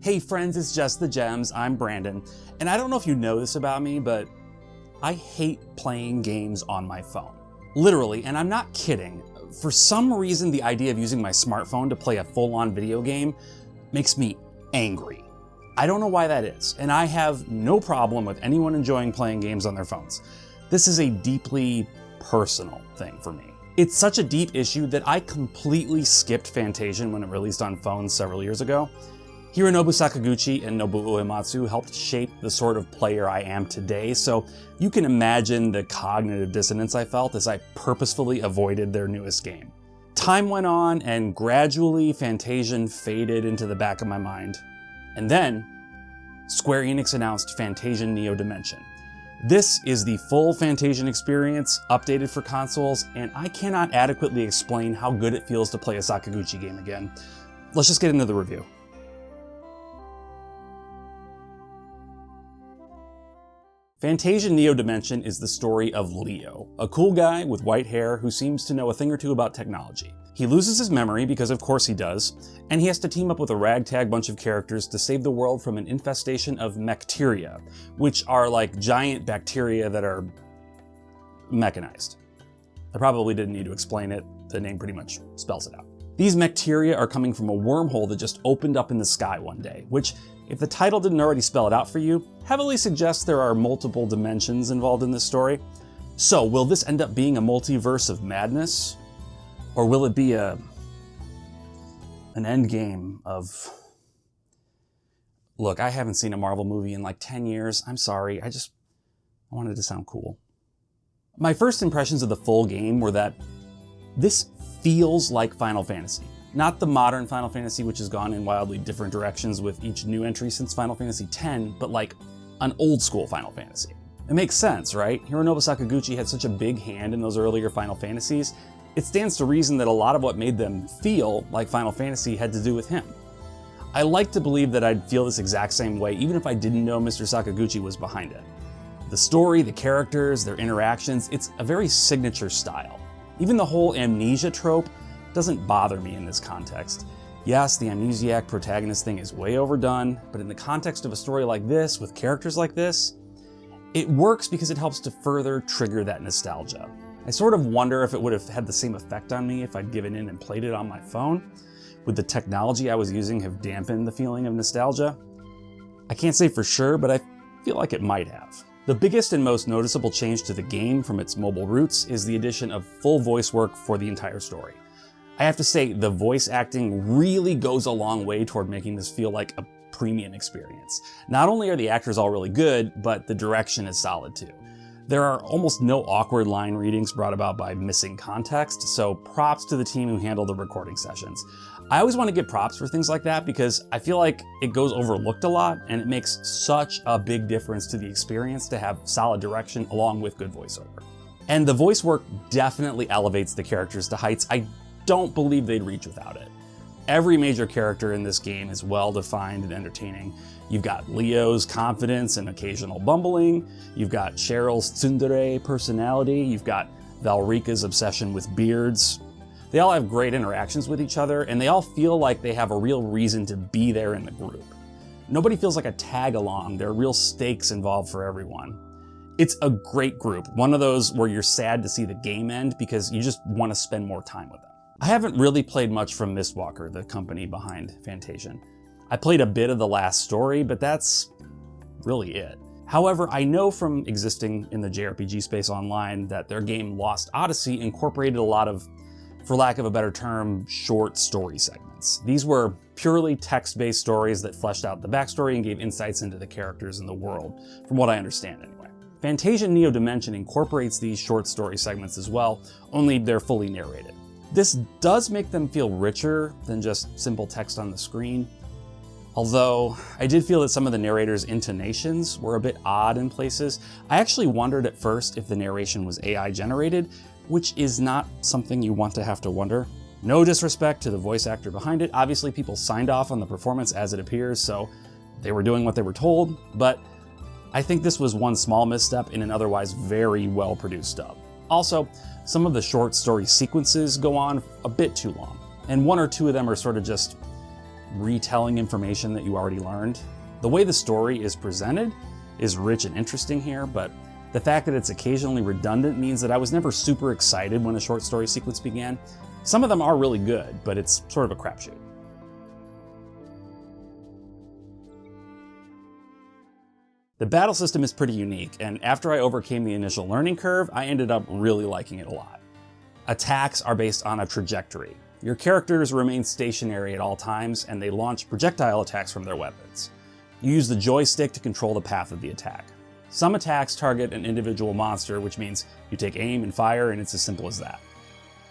Hey friends, it's Just the Gems. I'm Brandon, and I don't know if you know this about me, but I hate playing games on my phone. Literally, and I'm not kidding. For some reason, the idea of using my smartphone to play a full-on video game makes me angry. I don't know why that is, and I have no problem with anyone enjoying playing games on their phones. This is a deeply personal thing for me. It's such a deep issue that I completely skipped Fantasian when it released on phones several years ago. Hironobu Sakaguchi and Nobuo Uematsu helped shape the sort of player I am today, so you can imagine the cognitive dissonance I felt as I purposefully avoided their newest game. Time went on, and gradually Fantasian faded into the back of my mind. And then, Square Enix announced Fantasian Neo Dimension. This is the full Fantasian experience, updated for consoles, and I cannot adequately explain how good it feels to play a Sakaguchi game again. Let's just get into the review. Fantasian Neo Dimension is the story of Leo, a cool guy with white hair who seems to know a thing or two about technology. He loses his memory, because of course he does, and he has to team up with a ragtag bunch of characters to save the world from an infestation of mechteria, which are like giant bacteria that are mechanized. I probably didn't need to explain it, the name pretty much spells it out. These mechteria are coming from a wormhole that just opened up in the sky one day, which, if the title didn't already spell it out for you, heavily suggests there are multiple dimensions involved in this story. So, will this end up being a multiverse of madness? Or will it be an endgame of... Look, I haven't seen a Marvel movie in like 10 years. I'm sorry, I wanted to sound cool. My first impressions of the full game were that this feels like Final Fantasy. Not the modern Final Fantasy, which has gone in wildly different directions with each new entry since Final Fantasy X, but like an old school Final Fantasy. It makes sense, right? Hironobu Sakaguchi had such a big hand in those earlier Final Fantasies. It stands to reason that a lot of what made them feel like Final Fantasy had to do with him. I like to believe that I'd feel this exact same way even if I didn't know Mr. Sakaguchi was behind it. The story, the characters, their interactions, it's a very signature style. Even the whole amnesia trope doesn't bother me in this context. Yes, the amnesiac protagonist thing is way overdone, but in the context of a story like this, with characters like this, it works because it helps to further trigger that nostalgia. I sort of wonder if it would have had the same effect on me if I'd given in and played it on my phone. Would the technology I was using have dampened the feeling of nostalgia? I can't say for sure, but I feel like it might have. The biggest and most noticeable change to the game from its mobile roots is the addition of full voice work for the entire story. I have to say, the voice acting really goes a long way toward making this feel like a premium experience. Not only are the actors all really good, but the direction is solid too. There are almost no awkward line readings brought about by missing context, so props to the team who handled the recording sessions. I always want to give props for things like that because I feel like it goes overlooked a lot, and it makes such a big difference to the experience to have solid direction along with good voiceover. And the voice work definitely elevates the characters to heights I don't believe they'd reach without it. Every major character in this game is well defined and entertaining. You've got Leo's confidence and occasional bumbling, you've got Cheryl's tsundere personality, you've got Valrika's obsession with beards. They all have great interactions with each other, and they all feel like they have a real reason to be there in the group. Nobody feels like a tag-along, there are real stakes involved for everyone. It's a great group, one of those where you're sad to see the game end because you just want to spend more time with them. I haven't really played much from Mistwalker, the company behind Fantasian. I played a bit of the last story, but that's really it. However, I know from existing in the JRPG space online that their game Lost Odyssey incorporated a lot of, for lack of a better term, short story segments. These were purely text-based stories that fleshed out the backstory and gave insights into the characters and the world, from what I understand anyway. Fantasian Neo Dimension incorporates these short story segments as well, only they're fully narrated. This does make them feel richer than just simple text on the screen, although I did feel that some of the narrator's intonations were a bit odd in places. I actually wondered at first if the narration was AI generated, which is not something you want to have to wonder. No disrespect to the voice actor behind it, obviously people signed off on the performance as it appears, so they were doing what they were told, but I think this was one small misstep in an otherwise very well-produced dub. Also, some of the short story sequences go on a bit too long, and one or two of them are sort of just retelling information that you already learned. The way the story is presented is rich and interesting here, but the fact that it's occasionally redundant means that I was never super excited when a short story sequence began. Some of them are really good, but it's sort of a crapshoot. The battle system is pretty unique, and after I overcame the initial learning curve, I ended up really liking it a lot. Attacks are based on a trajectory. Your characters remain stationary at all times, and they launch projectile attacks from their weapons. You use the joystick to control the path of the attack. Some attacks target an individual monster, which means you take aim and fire, and it's as simple as that.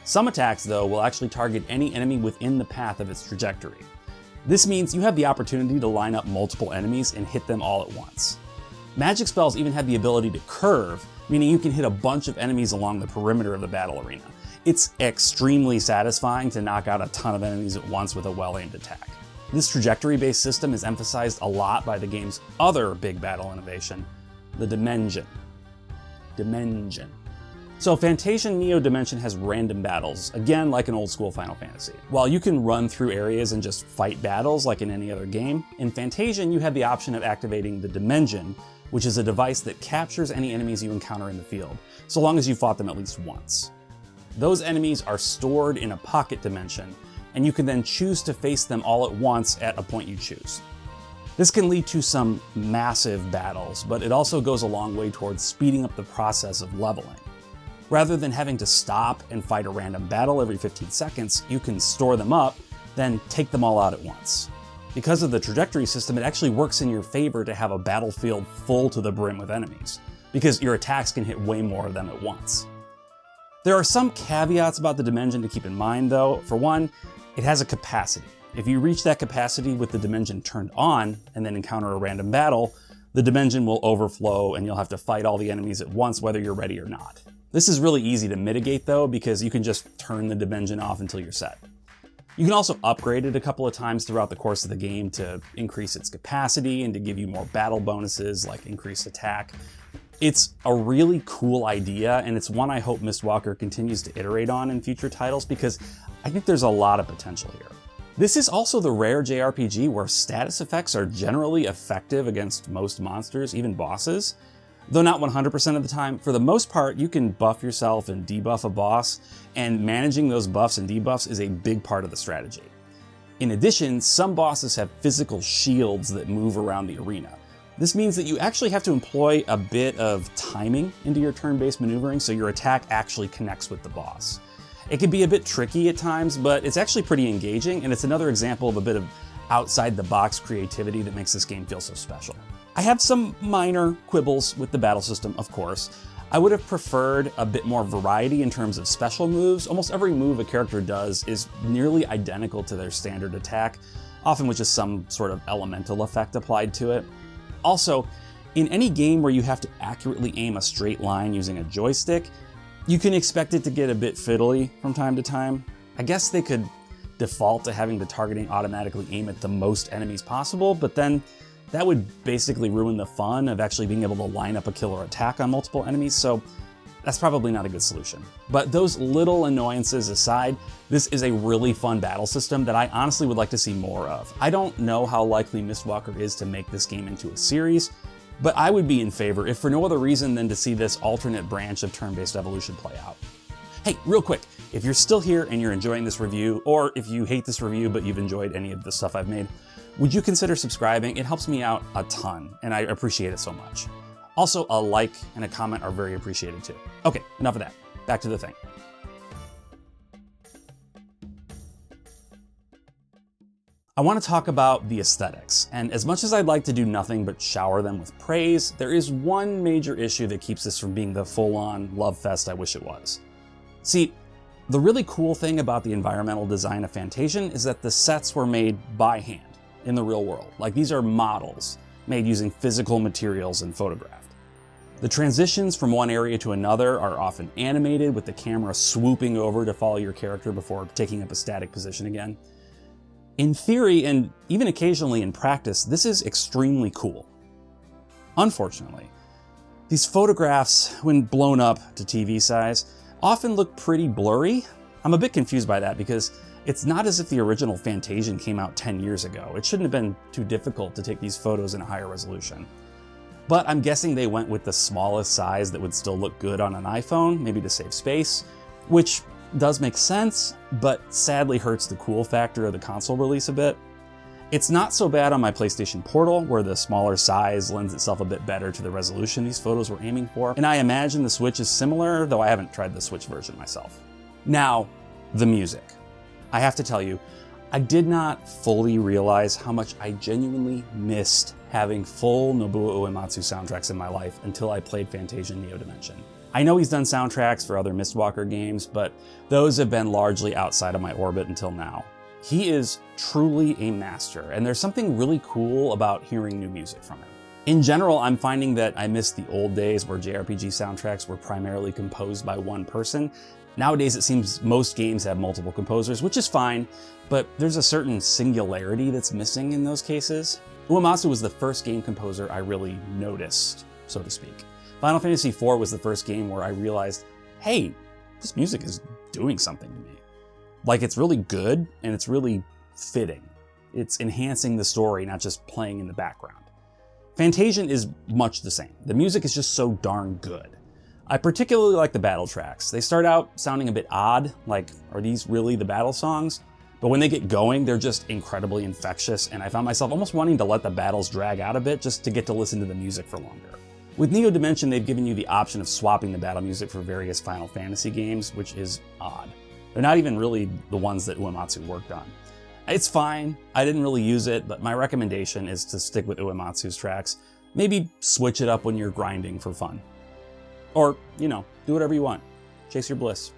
Some attacks, though, will actually target any enemy within the path of its trajectory. This means you have the opportunity to line up multiple enemies and hit them all at once. Magic spells even have the ability to curve, meaning you can hit a bunch of enemies along the perimeter of the battle arena. It's extremely satisfying to knock out a ton of enemies at once with a well-aimed attack. This trajectory-based system is emphasized a lot by the game's other big battle innovation, the Dimension. So Fantasian Neo Dimension has random battles, again like an old school Final Fantasy. While you can run through areas and just fight battles like in any other game, in Fantasian you have the option of activating the Dimension, which is a device that captures any enemies you encounter in the field, so long as you fought them at least once. Those enemies are stored in a pocket dimension, and you can then choose to face them all at once at a point you choose. This can lead to some massive battles, but it also goes a long way towards speeding up the process of leveling. Rather than having to stop and fight a random battle every 15 seconds, you can store them up, then take them all out at once. Because of the trajectory system, it actually works in your favor to have a battlefield full to the brim with enemies, because your attacks can hit way more of them at once. There are some caveats about the Dimension to keep in mind though. For one, it has a capacity. If you reach that capacity with the Dimension turned on and then encounter a random battle, the Dimension will overflow and you'll have to fight all the enemies at once whether you're ready or not. This is really easy to mitigate though, because you can just turn the Dimension off until you're set. You can also upgrade it a couple of times throughout the course of the game to increase its capacity and to give you more battle bonuses like increased attack. It's a really cool idea, and it's one I hope Mistwalker continues to iterate on in future titles because I think there's a lot of potential here. This is also the rare JRPG where status effects are generally effective against most monsters, even bosses. Though not 100% of the time, for the most part, you can buff yourself and debuff a boss, and managing those buffs and debuffs is a big part of the strategy. In addition, some bosses have physical shields that move around the arena. This means that you actually have to employ a bit of timing into your turn-based maneuvering so your attack actually connects with the boss. It can be a bit tricky at times, but it's actually pretty engaging, and it's another example of a bit of outside-the-box creativity that makes this game feel so special. I have some minor quibbles with the battle system, of course. I would have preferred a bit more variety in terms of special moves. Almost every move a character does is nearly identical to their standard attack, often with just some sort of elemental effect applied to it. Also, in any game where you have to accurately aim a straight line using a joystick, you can expect it to get a bit fiddly from time to time. I guess they could default to having the targeting automatically aim at the most enemies possible, but then that would basically ruin the fun of actually being able to line up a killer attack on multiple enemies, so that's probably not a good solution. But those little annoyances aside, this is a really fun battle system that I honestly would like to see more of. I don't know how likely Mistwalker is to make this game into a series, but I would be in favor, if for no other reason than to see this alternate branch of turn-based evolution play out. Hey, real quick, if you're still here and you're enjoying this review, or if you hate this review but you've enjoyed any of the stuff I've made, would you consider subscribing? It helps me out a ton, and I appreciate it so much. Also, a like and a comment are very appreciated too. Okay, enough of that. Back to the thing. I want to talk about the aesthetics, and as much as I'd like to do nothing but shower them with praise, there is one major issue that keeps this from being the full-on love fest I wish it was. See, the really cool thing about the environmental design of Fantasian is that the sets were made by hand in the real world. Like, these are models made using physical materials and photographed. The transitions from one area to another are often animated, with the camera swooping over to follow your character before taking up a static position again. In theory, and even occasionally in practice, this is extremely cool. Unfortunately, these photographs, when blown up to TV size, often look pretty blurry. I'm a bit confused by that because it's not as if the original Fantasian came out 10 years ago. It shouldn't have been too difficult to take these photos in a higher resolution. But I'm guessing they went with the smallest size that would still look good on an iPhone, maybe to save space, which does make sense, but sadly hurts the cool factor of the console release a bit. It's not so bad on my PlayStation Portal, where the smaller size lends itself a bit better to the resolution these photos were aiming for, and I imagine the Switch is similar, though I haven't tried the Switch version myself. Now, the music. I have to tell you, I did not fully realize how much I genuinely missed having full Nobuo Uematsu soundtracks in my life until I played Fantasian Neo Dimension. I know he's done soundtracks for other Mistwalker games, but those have been largely outside of my orbit until now. He is truly a master, and there's something really cool about hearing new music from him. In general, I'm finding that I miss the old days where JRPG soundtracks were primarily composed by one person. Nowadays, it seems most games have multiple composers, which is fine, but there's a certain singularity that's missing in those cases. Uematsu was the first game composer I really noticed, so to speak. Final Fantasy IV was the first game where I realized, hey, this music is doing something to me. Like, it's really good, and it's really fitting. It's enhancing the story, not just playing in the background. Fantasian is much the same. The music is just so darn good. I particularly like the battle tracks. They start out sounding a bit odd, like, are these really the battle songs? But when they get going, they're just incredibly infectious, and I found myself almost wanting to let the battles drag out a bit just to get to listen to the music for longer. With Neo Dimension, they've given you the option of swapping the battle music for various Final Fantasy games, which is odd. They're not even really the ones that Uematsu worked on. It's fine, I didn't really use it, but my recommendation is to stick with Uematsu's tracks. Maybe switch it up when you're grinding for fun. Or, do whatever you want. Chase your bliss.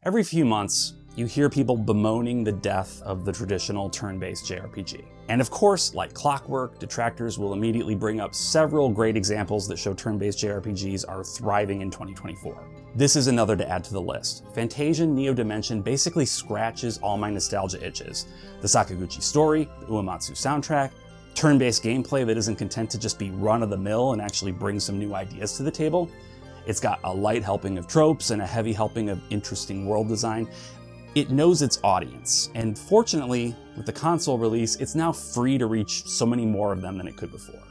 Every few months, you hear people bemoaning the death of the traditional turn-based JRPG. And of course, like clockwork, detractors will immediately bring up several great examples that show turn-based JRPGs are thriving in 2024. This is another to add to the list. Fantasian Neo Dimension basically scratches all my nostalgia itches. The Sakaguchi story, the Uematsu soundtrack, turn-based gameplay that isn't content to just be run-of-the-mill and actually bring some new ideas to the table. It's got a light helping of tropes and a heavy helping of interesting world design. It knows its audience, and fortunately, with the console release, it's now free to reach so many more of them than it could before.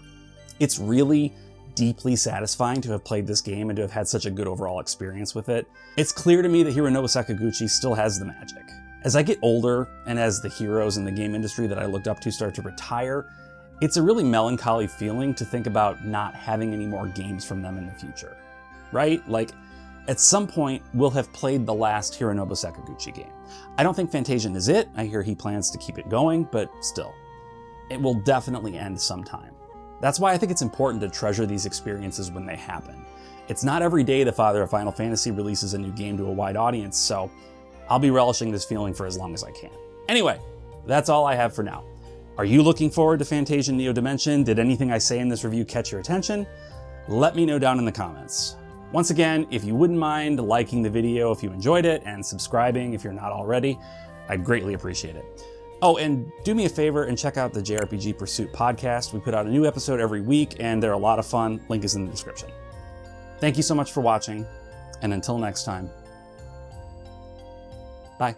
It's really deeply satisfying to have played this game and to have had such a good overall experience with it. It's clear to me that Hironobu Sakaguchi still has the magic. As I get older, and as the heroes in the game industry that I looked up to start to retire, it's a really melancholy feeling to think about not having any more games from them in the future. Right? Like, at some point, we'll have played the last Hironobu Sakaguchi game. I don't think Fantasian is it. I hear he plans to keep it going, but still. It will definitely end sometime. That's why I think it's important to treasure these experiences when they happen. It's not every day the father of Final Fantasy releases a new game to a wide audience, so I'll be relishing this feeling for as long as I can. Anyway, that's all I have for now. Are you looking forward to Fantasian Neo Dimension? Did anything I say in this review catch your attention? Let me know down in the comments. Once again, if you wouldn't mind liking the video if you enjoyed it and subscribing if you're not already, I'd greatly appreciate it. Oh, and do me a favor and check out the JRPG Pursuit podcast. We put out a new episode every week and they're a lot of fun. Link is in the description. Thank you so much for watching, and until next time, bye.